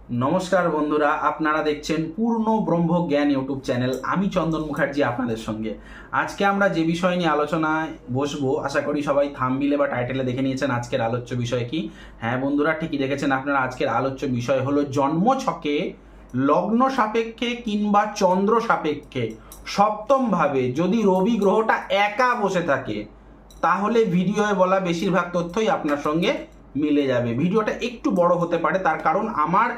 নমস্কার বন্ধুরা, আপনারা দেখছেন পূর্ণ ব্রহ্ম জ্ঞান ইউটিউব চ্যানেল। আমি চন্দন মুখার্জি আপনাদের সঙ্গে। আজকে আমরা যে বিষয় নিয়ে আলোচনায় বসবো, আশা করি সবাই থাম্বনেলে বা টাইটেলে দেখে নিয়েছেন আজকের আলোচ্য বিষয় কি। হ্যাঁ বন্ধুরা, ঠিকই দেখেছেন আপনারা। আজকের আলোচ্য বিষয় হলো জন্মছকে লগ্ন সাপেক্ষে কিংবা চন্দ্র সাপেক্ষে সপ্তমভাবে যদি রবি গ্রহটা একা বসে থাকে, তাহলে ভিডিওয়ে বলা বেশিরভাগ তথ্যই আপনার সঙ্গে মিলে যাবে। ভিডিওটা একটু বড় হতে পারে, তার কারণ আমার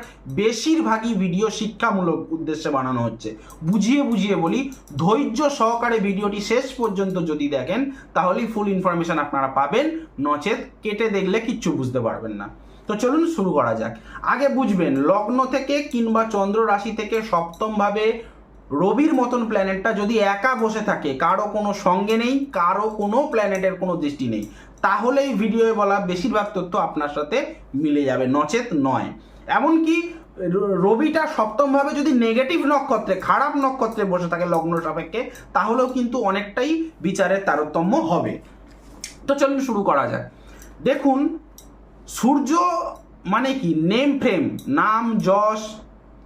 বেশিরভাগই ভিডিও শিক্ষামূলক উদ্দেশ্যে বানানো হচ্ছে। বুঝিয়ে বুঝিয়ে বলি, ধৈর্য সহকারে ভিডিওটি শেষ পর্যন্ত যদি দেখেন তাহলেই ফুল ইনফরমেশন আপনারা পাবেন, নচেত কেটে দেখলে কিচ্ছু বুঝতে পারবেন না। তো চলুন শুরু করা যাক। আগে বুঝবেন, লগ্ন থেকে কিংবা চন্দ্র রাশি থেকে সপ্তমভাবে রবির মতন প্ল্যানেটটা যদি একা বসে থাকে, কারো কোনো সঙ্গে নেই, কারো কোনো প্ল্যানেটের কোনো দৃষ্টি নেই, তাহলে এই ভিডিওয়ে বলা বেশিরভাগ তথ্য আপনার সাথে মিলে যাবে, নচেত নয়। এমনকি রবিটা সপ্তমভাবে যদি নেগেটিভ নক্ষত্রে, খারাপ নক্ষত্রে বসে থাকে লগ্ন সাপেক্ষে, তাহলেও কিন্তু অনেকটাই বিচারের তারতম্য হবে। তো চলুন শুরু করা যাক। দেখুন, সূর্য মানে কি, নেম ফ্রেম, নাম যশ,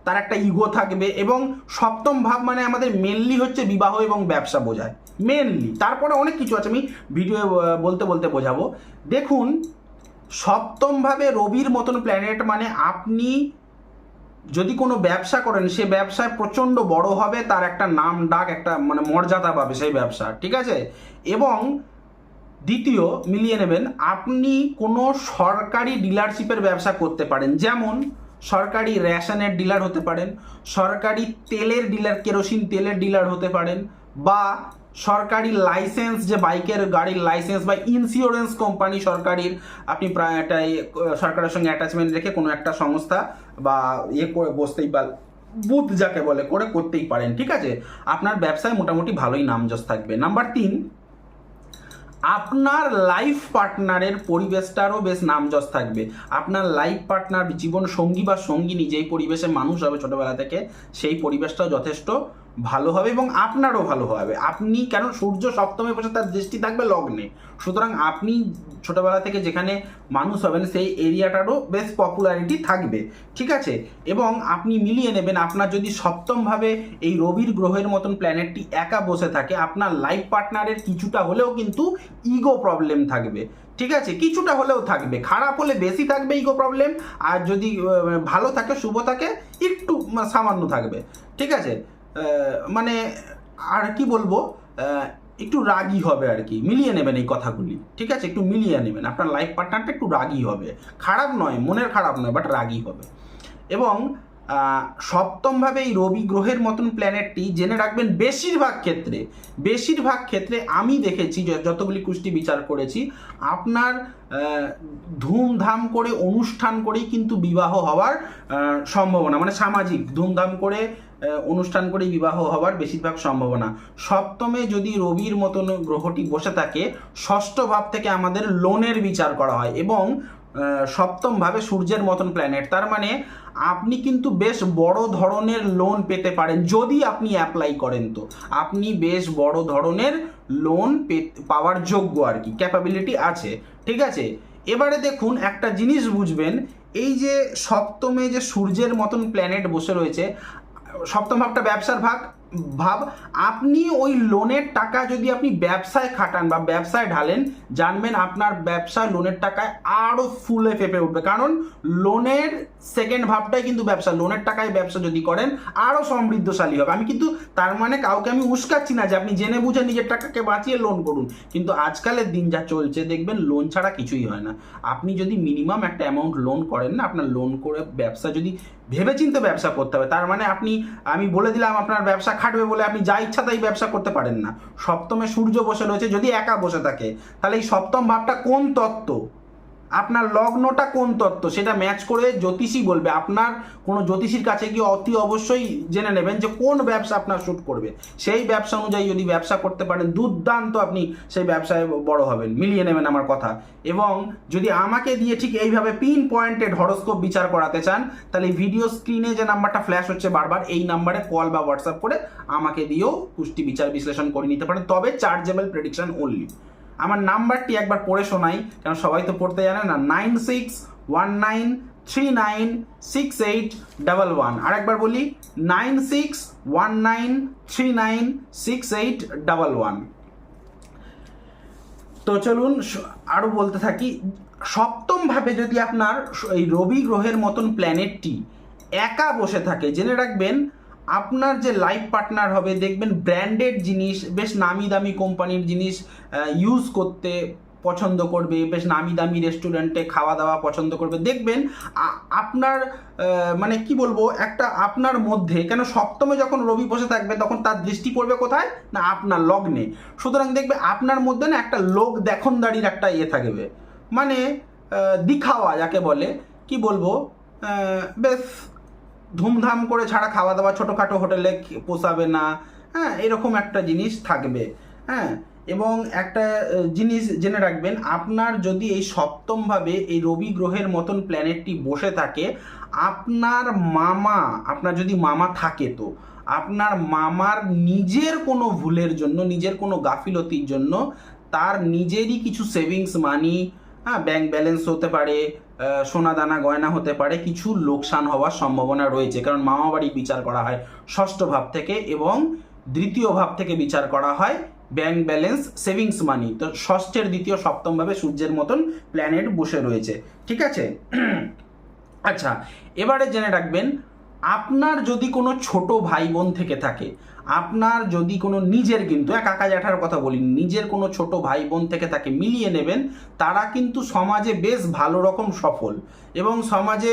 তার একটা ইগো থাকবে, এবং সপ্তম ভাব মানে আমাদের মেনলি হচ্ছে বিবাহ এবং ব্যবসা বোঝায় মেনলি। তারপরে অনেক কিছু আছে, আমি ভিডিও বলতে বলতে বোঝাবো। দেখুন, সপ্তম ভাবে রবির মতন প্ল্যানেট মানে আপনি যদি কোনো ব্যবসা করেন, সে ব্যবসায় প্রচণ্ড বড় হবে, তার একটা নাম ডাক, একটা মানে মর্যাদা পাবে সেই ব্যবসা, ঠিক আছে। এবং দ্বিতীয়, মিলিয়ে নেবেন, আপনি কোনো সরকারি ডিলারশিপের ব্যবসা করতে পারেন, যেমন সরকারি রেশনের ডিলার হতে পারেন, সরকারি তেলের ডিলার, কেরোসিন তেলের ডিলার হতে পারেন, বা সরকারি লাইসেন্স, যে বাইকের গাড়ির লাইসেন্স, বা ইন্স্যুরেন্স কোম্পানি সরকারির, আপনি প্রায় একটা সরকারের সঙ্গে অ্যাটাচমেন্ট রেখে কোনো একটা সংস্থা বা করে বসতেই বা বুথ যাকে বলে করে করতেই পারেন, ঠিক আছে। আপনার ব্যবসায় মোটামুটি ভালোই নামযশ থাকবে। নাম্বার 3, আপনার লাইফ পার্টনারের পরিবেশটারও বেশ নামযশ থাকবে। আপনার লাইফ পার্টনার, জীবন সঙ্গী বা সঙ্গিনী, যেই পরিবেশে মানুষ হবে ছোটবেলা থেকে, সেই পরিবেশটাও যথেষ্ট ভালো হবে এবং আপনারও ভালো হবে। আপনি কেন, সূর্য সপ্তমে বসে তার দৃষ্টি থাকবে লগ্নে, সুতরাং আপনি ছোটবেলা থেকে যেখানে মানুষ হবেন সেই এরিয়াটারও বেশ পপুলারিটি থাকবে, ঠিক আছে। এবং আপনি মিলিয়ে নেবেন, আপনার যদি সপ্তমভাবে এই রবির গ্রহের মতন প্ল্যানেটটি একা বসে থাকে, আপনার লাইফ পার্টনারের কিছুটা হলেও কিন্তু ইগো প্রবলেম থাকবে, ঠিক আছে। কিছুটা হলেও থাকবে, খারাপ হলে বেশি থাকবে ইগো প্রবলেম, আর যদি ভালো থাকে, শুভ থাকে, একটু সামান্য থাকবে, ঠিক আছে। মানে আর কি বলবো, একটু রাগী হবে আর কি। মিলিয়ে নেবেন এই কথাগুলি, ঠিক আছে, একটু মিলিয়ে নেবেন। আপনার লাইফ পার্টনারটা একটু রাগী হবে, খারাপ নয়, মনের খারাপ নয়, বাট রাগী হবে। এবং সপ্তমভাবে এই রবি গ্রহের মতন প্ল্যানেটটি জেনে রাখবেন, বেশিরভাগ ক্ষেত্রে আমি দেখেছি, যতগুলি কুষ্টি বিচার করেছি, আপনার ধুমধাম করে অনুষ্ঠান করেই কিন্তু বিবাহ হওয়ার সম্ভাবনা, মানে সামাজিক ধুমধাম করে অনুষ্ঠান করে বিবাহ হওয়ার বেশিরভাগ সম্ভাবনা। সপ্তমে যদি রবির মতন গ্রহটি বসে থাকে, ষষ্ঠ ভাব থেকে আমাদের লোনের বিচার করা হয়, এবং সপ্তম ভাবে সূর্যের মতন প্ল্যানেট, তার মানে আপনি কিন্তু বেশ বড় ধরনের লোন পেতে পারেন যদি আপনি অ্যাপ্লাই করেন। তো আপনি বেশ বড় ধরনের লোন পাওয়ার যোগ্য আর কি, ক্যাপাবিলিটি আছে, ঠিক আছে। এবারে দেখুন, একটা জিনিস বুঝবেন, এই যে সপ্তমে যে সূর্যের মতন প্ল্যানেট বসে রয়েছে, সপ্তম ভাবটা ব্যবসার ভাব, আপনি ওই লোনের টাকা যদি আপনি ব্যবসায় খাটান বা ব্যবসায় ঢালেন, জানবেন আপনার ব্যবসায় লোনের টাকায় আরও ফুলে ফেপে উঠবে, কারণ লোনের সেকেন্ড ভাবটাই কিন্তু ব্যবসা। লোনের টাকায় ব্যবসা যদি করেন, আরও সমৃদ্ধশালী হবে। আমি কিন্তু তার মানে কাউকে আমি উস্কাচ্ছি না যে আপনি জেনে বুঝে নিজের টাকাকে বাঁচিয়ে লোন করুন, কিন্তু আজকালের দিন যা চলছে দেখবেন লোন ছাড়া কিছুই হয় না। আপনি যদি মিনিমাম একটা অ্যামাউন্ট লোন করেন না, আপনার লোন করে ব্যবসা যদি ভেবেচিন্তে ব্যবসা করতে হবে, তার মানে আমি বলে দিলাম আপনার ব্যবসা খাটবে বলে আপনি যা ইচ্ছা তাই ব্যবসা করতে পারেন না। সপ্তমে সূর্য বসে রয়েছে, যদি একা বসে থাকে, তাহলে এই সপ্তম ভাবটা কোন তত্ত্ব, আপনার লগ্নটা কোন তত্ত্ব, সেটা ম্যাচ করে জ্যোতিষী বলবে। আপনার কোনো জ্যোতিষীর কাছে গিয়ে অতি অবশ্যই জেনে নেবেন যে কোন ব্যবসা আপনার শ্যুট করবে। সেই ব্যবসা অনুযায়ী যদি ব্যবসা করতে পারেন, দুর্দান্ত আপনি সেই ব্যবসায় বড় হবেন। মিলিয়ে নেবেন আমার কথা। এবং যদি আমাকে দিয়ে ঠিক এইভাবে পিন পয়েন্টেড হরোস্কোপ বিচার করাতে চান, তাহলে ভিডিও স্ক্রিনে যে নাম্বারটা ফ্ল্যাশ হচ্ছে বারবার, এই নাম্বারে কল বা হোয়াটসঅ্যাপ করে আমাকে দিয়েও কুষ্টি বিচার বিশ্লেষণ করে নিতে পারেন, তবে চার্জেবল প্রেডিকশন অনলি। আমার নাম্বারটি একবার পড়ে শোনাই, কারণ সবাই তো পড়তে জানে না। 9619 96196811। আরেকবার বলি 9619396811। তো চলুন আরও বলতে থাকি। সপ্তম ভাবে যদি আপনার এই রবি গ্রহের মতন প্ল্যানেটটি একা বসে থাকে, জেনে রাখবেন আপনার যে লাইফ পার্টনার হবে দেখবেন ব্র্যান্ডেড জিনিস, বেশ নামি দামি কোম্পানির জিনিস ইউজ করতে পছন্দ করবে, বেশ নামি দামি রেস্টুরেন্টে খাওয়া দাওয়া পছন্দ করবে। দেখবেন আপনার মানে কি বলবো, একটা আপনার মধ্যে, কেন সপ্তমে যখন রবি বসে থাকবে তখন তার দৃষ্টি পড়বে কোথায় না আপনার লগ্নে। সুতরাং দেখবে আপনার মধ্যে না একটা লোক দেখনদারির একটা থাকবে, মানে দিখাওয়া যাকে বলে, কি বলবো, বেশ ধুমধাম করে ছাড়া খাওয়া দাওয়া, ছোটোখাটো হোটেলে পোষাবে না, হ্যাঁ, এরকম একটা জিনিস থাকবে। হ্যাঁ, এবং একটা জিনিস জেনে রাখবেন, আপনার যদি এই সপ্তমভাবে এই রবি গ্রহের মতন প্ল্যানেটটি বসে থাকে, আপনার যদি মামা থাকে, তো আপনার মামার নিজের কোনো ভুলের জন্য, নিজের কোনো গাফিলতির জন্য তার নিজেরই কিছু সেভিংস মানি, হ্যাঁ, ব্যাংক ব্যালেন্স হতে পারে, সোনা দানা গয়না হতে পারে, কিছু লোকসান হওয়ার সম্ভাবনা রয়েছে। কারণ মামা বাড়ি বিচার করা হয় ষষ্ঠ ভাব থেকে এবং দ্বিতীয় ভাব থেকে বিচার করা হয় ব্যাংক ব্যালেন্স, সেভিংস মানি। তো ষষ্ঠের দ্বিতীয় সপ্তম ভাবে সূর্যের মতন প্ল্যানেট বসে রয়েছে, ঠিক আছে। আচ্ছা, এবারে জেনে রাখবেন, আপনার যদি কোনো ছোট ভাই বোন থেকে থাকে, আপনার যদি কোনো নিজের, কিন্তু কাকা জ্যাঠার কথা বলিনি, নিজের কোনো ছোট ভাই বোন থেকে থাকে, মিলিয়ে নেবেন তারা কিন্তু সমাজে বেশ ভালো রকম সফল এবং সমাজে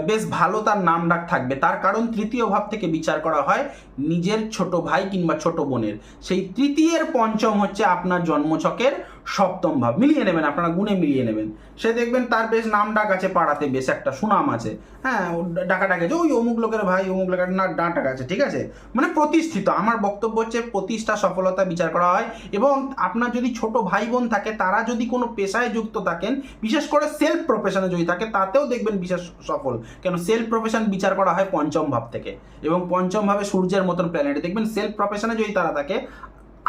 বেশ ভালো তার নাম ডাক থাকবে। তার কারণ তৃতীয় ভাব থেকে বিচার করা হয় নিজের ছোট ভাই কিংবা ছোট বোনের। সেই তৃতীয়ের পঞ্চম হচ্ছে আপনার জন্মছকের সপ্তম ভাব। মিলিয়ে নেবেন, আপনারা গুণে মিলিয়ে নেবেন, সে দেখবেন তার বেশ নাম ডাক আছে পাড়াতে, বেশ একটা সুনাম আছে, হ্যাঁ, ডাকা ডাকে যে ওই অমুক লোকের ভাই, অমুক লোকের না ডাক আছে, ঠিক আছে, মানে প্রতিষ্ঠিত। আমার বক্তব্য হচ্ছে প্রতিষ্ঠা, সফলতা বিচার করা হয়। এবং আপনার যদি ছোট ভাই বোন থাকে, তারা যদি কোনো পেশায় যুক্ত থাকেন, বিশেষ করে সেলফ প্রফেশনে যদি থাকে, তাতেও দেখবেন বিশেষ সফল। কেন সেলফ প্রফেশন বিচার করা হয় পঞ্চম ভাব থেকে, এবং পঞ্চম ভাবে সূর্যের মতন প্ল্যানেট, দেখবেন সেলফ প্রফেশনে যদি তারা থাকে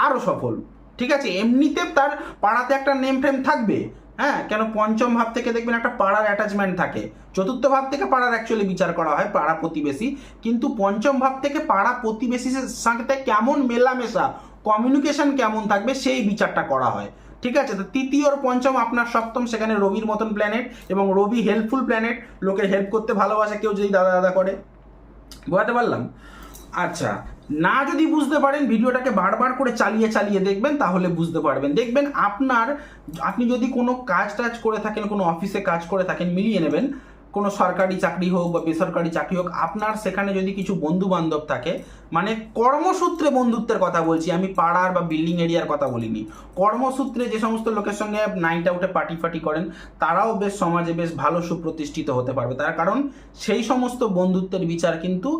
আরও সফল, ঠিক আছে। এমনিতে তার পাড়াতে একটা নেম ফ্রেম থাকবে, হ্যাঁ, কেন পঞ্চম ভাব থেকে দেখবেন একটা পাড়ার অ্যাটাচমেন্ট থাকে। চতুর্থ ভাব থেকে পাড়ার অ্যাকচুয়ালি বিচার করা হয় পাড়া প্রতিবেশী, কিন্তু পঞ্চম ভাব থেকে পাড়া প্রতিবেশীর সাথে কেমন মেলামেশা, কমিউনিকেশন কেমন থাকবে সেই বিচারটা করা হয়, ঠিক আছে। তো তৃতীয় আর পঞ্চম আপনার সপ্তম, সেখানে রবির মতন প্ল্যানেট, এবং রবি হেল্পফুল প্ল্যানেট, লোকের হেল্প করতে ভালোবাসে কেউ যদি দাদা দাদা করে। বোঝাতে পারলাম? আচ্ছা, না যদি বুঝতে পারেন ভিডিওটাকে বারবার করে চালিয়ে চালিয়ে দেখবেন, তাহলে বুঝতে পারবেন। দেখবেন আপনি যদি কোনো কাজ টাজ করে থাকেন, কোনো অফিসে কাজ করে থাকেন, মিলিয়ে নেবেন, কোনো সরকারি চাকরি হোক বা বেসরকারি চাকরি হোক, আপনার সেখানে যদি কিছু বন্ধু বান্ধব থাকে, মানে কর্মসূত্রে বন্ধুত্বের কথা বলছি আমি, পাড়ার বা বিল্ডিং এরিয়ার কথা বলিনি, কর্মসূত্রে যে সমস্ত লোকের সঙ্গে নাইট আউটে পার্টি ফাটি করেন, তারাও বেশ সমাজে বেশ ভালো সুপ্রতিষ্ঠিত হতে পারবে। তার কারণ সেই সমস্ত বন্ধুত্বের বিচার কিন্তু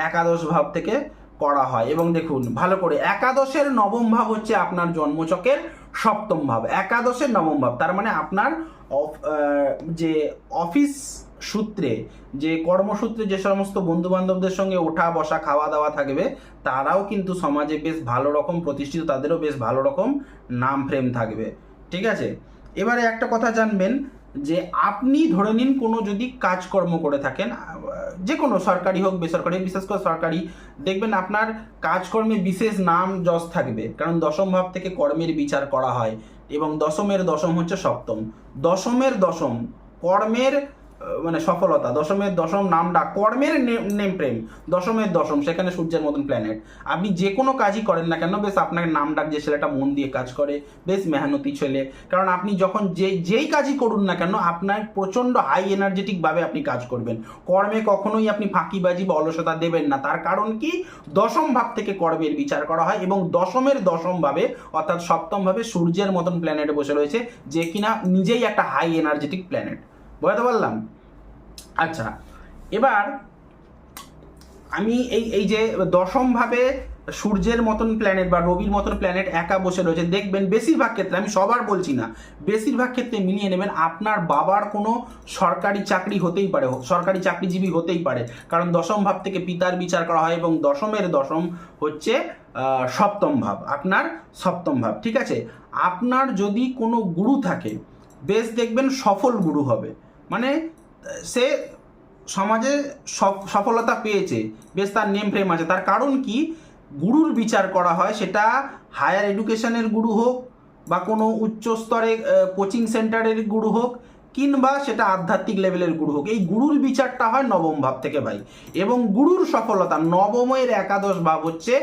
একাদশ ভাব থেকে করা হয়। এবং দেখুন ভালো করে, একাদশের নবম ভাব হচ্ছে আপনার জন্মছকের সপ্তম ভাব, একাদশের নবম ভাব। তার মানে আপনার যে অফিস সূত্রে, যে কর্মসূত্রে যে সমস্ত বন্ধু বান্ধবদের সঙ্গে ওঠা বসা খাওয়া দাওয়া থাকবে, তারাও কিন্তু সমাজে বেশ ভালো রকম প্রতিষ্ঠিত, তাদেরও বেশ ভালো রকম নাম ফ্রেম থাকবে, ঠিক আছে। এবারে একটা কথা জানবেন, যে আপনি ধরে নিন কোনো যদি কাজকর্ম করে থাকেন, যে কোনো সরকারি হোক বেসরকারি, বিশেষ করে সরকারি, দেখবেন আপনার কাজকর্মে বিশেষ নাম যশ থাকবে, কারণ দশম ভাব থেকে কর্মের বিচার করা হয়, এবং দশমের দশম হচ্ছে সপ্তম, দশমের দশম কর্মের মানে সফলতা, দশমের দশম নামটা কর্মের নেম প্রেম, দশমের দশম সেখানে সূর্যের মতন প্ল্যানেট। আপনি যে কোনো কাজই করেন না কেন, বেশ আপনার নাম ডাক, যে ছেলেটা মন দিয়ে কাজ করে, বেশ মেহনতি ছেলে। কারণ আপনি যখন যেই কাজই করুন না কেন, আপনার প্রচণ্ড হাই এনার্জেটিক ভাবে আপনি কাজ করবেন, কর্মে কখনোই আপনি ফাঁকিবাজি বা অলসতা দেবেন না। তার কারণ কি, দশম ভাব থেকে কর্মের বিচার করা হয়, এবং দশমের দশম ভাবে অর্থাৎ সপ্তম ভাবে সূর্যের মতন প্ল্যানেট বসে রয়েছে, যে কিনা নিজেই একটা হাই এনার্জেটিক প্ল্যানেট। বুঝতে পারলাম? আচ্ছা, এবার আমি এই যে দশম ভাবে সূর্যের মতন প্ল্যানেট বা রবির মতন প্ল্যানেট একা বসে রয়েছে, দেখবেন বেশিরভাগ ক্ষেত্রে, আমি সবার বলছি না, বেশিরভাগ ক্ষেত্রে মিলিয়ে নেবেন আপনার বাবার কোনো সরকারি চাকরি হতেই পারে, সরকারি চাকরিজীবী হতেই পারে, কারণ দশম ভাব থেকে পিতার বিচার করা হয়, এবং দশমের দশম হচ্ছে সপ্তম ভাব, আপনার সপ্তম ভাব, ঠিক আছে। আপনার যদি কোনো গুরু থাকে, বেশ দেখবেন সফল গুরু হবে, মানে সে সমাজে সফলতা পেয়েছে, বেশ তার নেম ফ্রেম আছে। তার কারণ কি, গুরুর বিচার করা হয়, সেটা হায়ার এডুকেশনের গুরু হোক বা কোনো উচ্চ স্তরে কোচিং সেন্টারের গুরু হোক, কিংবা সেটা আধ্যাত্মিক লেভেলের গুরু হোক। এই গুরুর বিচারটা হয় নবম ভাব থেকে ভাই। এবং গুরুর সফলতা, নবমের একাদশ ভাব হচ্ছে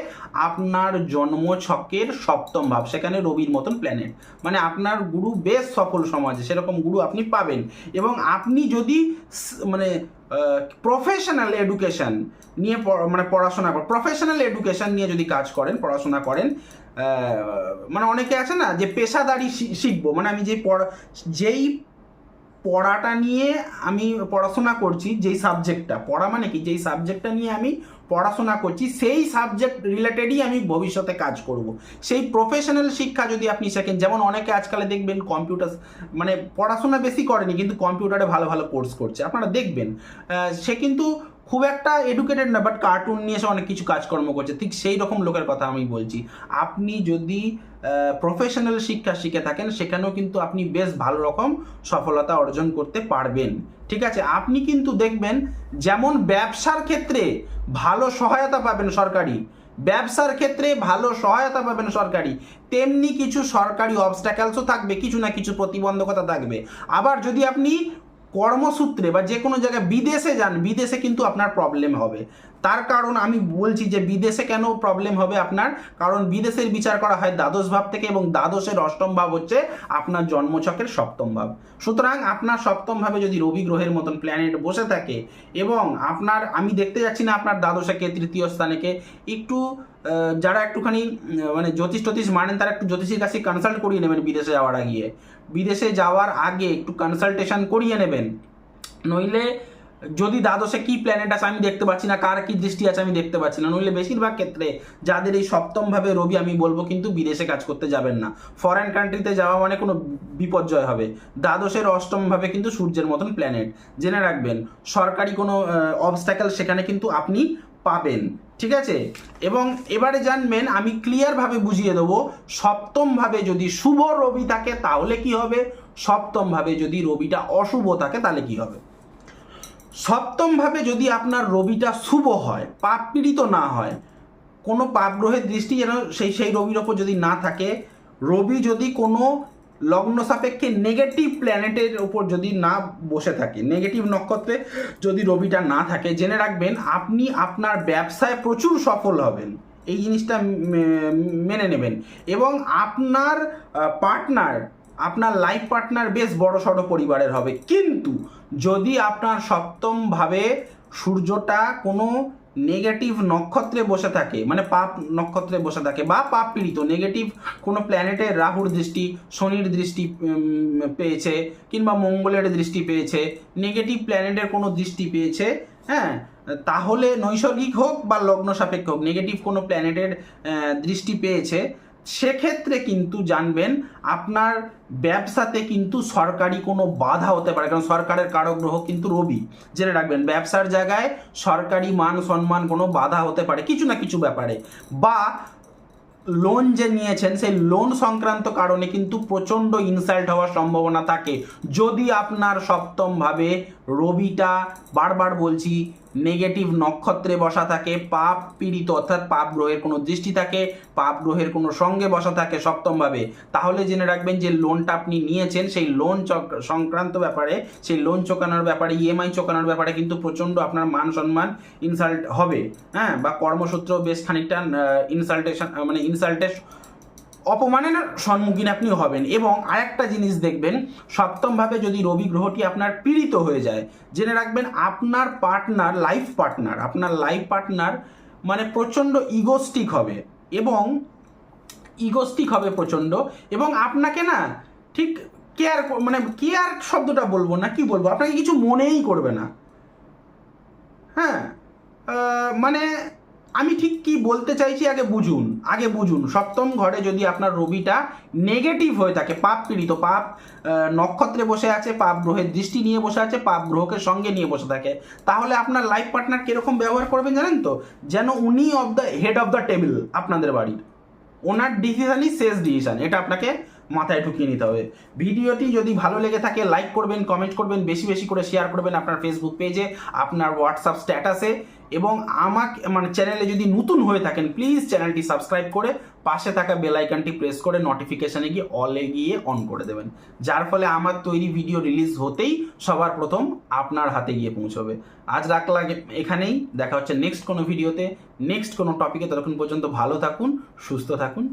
আপনার জন্মছকের সপ্তম ভাব, সেখানে রবির মতন প্ল্যানেট। মানে আপনার গুরু বেশ সফল সমাজে, সেরকম গুরু আপনি পাবেন। এবং আপনি যদি মানে প্রফেশনাল এডুকেশন নিয়ে মানে পড়াশোনা করেন, প্রফেশনাল এডুকেশন নিয়ে যদি কাজ করেন, পড়াশোনা করেন, মানে অনেকে আছে না যে পেশাদারি শিখবো, মানে আমি যেই পড়াটা নিয়ে আমি পড়াশোনা করছি, যেই সাবজেক্টটা পড়া মানে কি, যেই সাবজেক্টটা নিয়ে আমি পড়াশোনা করছি সেই সাবজেক্ট রিলেটেডই আমি ভবিষ্যতে কাজ করব। সেই প্রফেশনাল শিক্ষা যদি আপনি শেখেন, যেমন অনেকে আজকাল দেখবেন কম্পিউটার, মানে পড়াশোনা বেশি করেনি কিন্তু কম্পিউটারে ভালো ভালো কোর্স করছে, আপনারা দেখবেন সে কিন্তু খুব একটা এডুকেটেড না, বাট কার্টুন নিয়ে এসে অনেক কিছু কাজকর্ম করছে। ঠিক সেই রকম লোকের কথা আমি বলছি। আপনি যদি প্রফেশনাল শিক্ষা শিখে থাকেন, সেখানেও কিন্তু আপনি বেশ ভালো রকম সফলতা অর্জন করতে পারবেন। ঠিক আছে, আপনি কিন্তু দেখবেন যেমন ব্যবসার ক্ষেত্রে ভালো সহায়তা পাবেন সরকারি, ব্যবসার ক্ষেত্রে ভালো সহায়তা পাবেন সরকারি, তেমনি কিছু সরকারি অবস্ট্যাকলসও থাকবে, কিছু না কিছু প্রতিবন্ধকতা থাকবে। আবার যদি আপনি কর্মসূত্রে বা যে কোনো জায়গায় বিদেশে যান, বিদেশে কিন্তু আপনার প্রবলেম হবে। তার কারণ আমি বলছি যে বিদেশে কেন প্রবলেম হবে আপনার, কারণ বিদেশের বিচার করা হয় দ্বাদশ ভাব থেকে, এবং দ্বাদশের অষ্টম ভাব হচ্ছে আপনার জন্মছকের সপ্তম ভাব। সুতরাং আপনার সপ্তম ভাবে যদি রবি গ্রহের মতন প্ল্যানেট বসে থাকে, এবং আপনার, আমি দেখতে যাচ্ছি না আপনার দ্বাদশে কে, তৃতীয় স্থানে কে, একটু যারা একটুখানি মানে জ্যোতিষ টতিষ মানেন, তারা একটু জ্যোতিষীর কাছে কনসাল্ট করিয়ে নেবেন বিদেশে যাওয়ার আগে। বিদেশে যাওয়ার আগে একটু কনসালটেশন করিয়ে নেবেন, নইলে যদি দ্বাদশে কি প্ল্যানেট আছে আমি দেখতে পাচ্ছি না, কার কি দৃষ্টি আছে আমি দেখতে পাচ্ছি না, নইলে বেশিরভাগ ক্ষেত্রে যাদের এই সপ্তম ভাবে রবি, আমি বলবো কিন্তু বিদেশে কাজ করতে যাবেন না। ফরেন কান্ট্রিতে যাওয়া মানে কোনো বিপর্যয় হবে। দ্বাদশের অষ্টম ভাবে কিন্তু সূর্যের মতন প্ল্যানেট, জেনে রাখবেন। সরকারি কোনো অবস্ট্যাকল সেখানে কিন্তু আপনি পাবেন। ঠিক আছে, এবং এবারে জানবেন, আমি ক্লিয়ারভাবে বুঝিয়ে দেবো, সপ্তম ভাবে যদি শুভ রবি থাকে তাহলে কি হবে, সপ্তম ভাবে যদি রবিটা অশুভ থাকে তাহলে কি হবে। সপ্তম ভাবে যদি আপনার রবিটা শুভ হয়, পাপ পীড়িত না হয়, কোনো পাপ গ্রহের দৃষ্টি যেন সেই রবির ওপর যদি না থাকে, রবি যদি কোনো লগ্ন সাপেক্ষে নেগেটিভ প্ল্যানেটের ওপর যদি না বসে থাকে, নেগেটিভ নক্ষত্রে যদি রবিটা না থাকে, জেনে রাখবেন আপনি আপনার ব্যবসায় প্রচুর সফল হবেন, এই জিনিসটা মেনে নেবেন। এবং আপনার পার্টনার, আপনার লাইফ পার্টনার বেশ বড় সড়ো পরিবারের হবে। কিন্তু যদি আপনার সপ্তম ভাবে সূর্যটা কোনো নেগেটিভ নক্ষত্রে বসে থাকে, মানে পাপ নক্ষত্রে বসে থাকে, বা পাপ পীড়িত নেগেটিভ কোনো প্ল্যানেটের, রাহুর দৃষ্টি, শনির দৃষ্টি পেয়েছে, কিংবা মঙ্গলের দৃষ্টি পেয়েছে, নেগেটিভ প্ল্যানেটের কোনো দৃষ্টি পেয়েছে, হ্যাঁ, তাহলে নৈসর্গিক হোক বা লগ্ন সাপেক্ষ হোক, নেগেটিভ কোনো প্ল্যানেটের দৃষ্টি পেয়েছে, সেক্ষেত্রে কিন্তু জানবেন আপনার ব্যবসাতে কিন্তু সরকারি কোনো বাধা হতে পারে, কারণ সরকারের কারক গ্রহ কিন্তু রবি। জেনে রাখবেন ব্যবসার জায়গায় সরকারি মান সম্মান কোনো বাধা হতে পারে কিছু না কিছু ব্যাপারে, বা লোন যে নিয়েছেন সেই লোন সংক্রান্ত কারণে কিন্তু প্রচণ্ড ইনসাল্ট হওয়ার সম্ভাবনা থাকে, যদি আপনার সপ্তম ভাবে রবিটা, বারবার বলছি, নেগেটিভ নক্ষত্রে বসা থাকে, পাপ পীড়িত অর্থাৎ পাপ গ্রহের কোনো দৃষ্টি থাকে, পাপ গ্রহের কোনো সঙ্গে বসা থাকে সপ্তম ভাবে, তাহলে জেনে রাখবেন যে লোনটা আপনি নিয়েছেন সেই লোন সংক্রান্ত ব্যাপারে, সেই লোন চোকানোর ব্যাপারে, ইএমআই চোকানোর ব্যাপারে কিন্তু প্রচণ্ড আপনার মান সম্মান ইনসাল্ট হবে, হ্যাঁ, বা কর্মসূত্র বেশ খানিকটা ইনসাল্টের অপমানের সম্মুখীন আপনি হবেন। এবং আরেকটা জিনিস দেখবেন, সপ্তম ভাবে যদি রবি গ্রহটি আপনার পীড়িত হয়ে যায়, জেনে রাখবেন আপনার লাইফ পার্টনার মানে প্রচণ্ড ইগোস্টিক হবে, প্রচণ্ড, এবং আপনাকে না ঠিক কেয়ার শব্দটা বলবো না, কি বলবো, আপনাকে কিছু মনেই করবে না। হ্যাঁ, মানে আমি ঠিক কি বলতে চাইছি আগে বুঝুন। সপ্তম ঘরে যদি আপনার রবিটা নেগেটিভ হয়ে থাকে, পাপ পীড়িত, পাপ নক্ষত্রে বসে আছে, পাপ গ্রহের দৃষ্টি নিয়ে বসে আছে, পাপ গ্রহকে সঙ্গে নিয়ে বসে থাকে, তাহলে আপনার লাইফ পার্টনার কিরকম ব্যবহার করবেন জানেন তো, যেন উনি হেড অফ দ্য টেবিল আপনাদের বাড়ির, ওনার ডিসিশনই শেষ ডিসিশন, এটা আপনাকে মাথায় ঢুকিয়ে নিতে হবে। ভিডিওটি যদি ভালো লেগে থাকে লাইক করবেন, কমেন্ট করবেন, বেশি বেশি করে শেয়ার করবেন আপনার ফেসবুক পেজে, আপনার হোয়াটসঅ্যাপ স্ট্যাটাসে, এবং আমাকে চ্যানেলে যদি নতুন হয়ে থাকেন প্লিজ চ্যানেলটি সাবস্ক্রাইব করে পাশে থাকা বেল আইকনটি প্রেস করে নোটিফিকেশানে গিয়ে অলে গিয়ে অন করে দেবেন, যার ফলে আমার তৈরি ভিডিও রিলিজ হতেই সবার প্রথম আপনার হাতে গিয়ে পৌঁছবে। আজ রাখলাম এখানেই, দেখা হচ্ছে নেক্সট কোনো ভিডিওতে, নেক্সট কোনো টপিকে। ততক্ষণ পর্যন্ত ভালো থাকুন, সুস্থ থাকুন।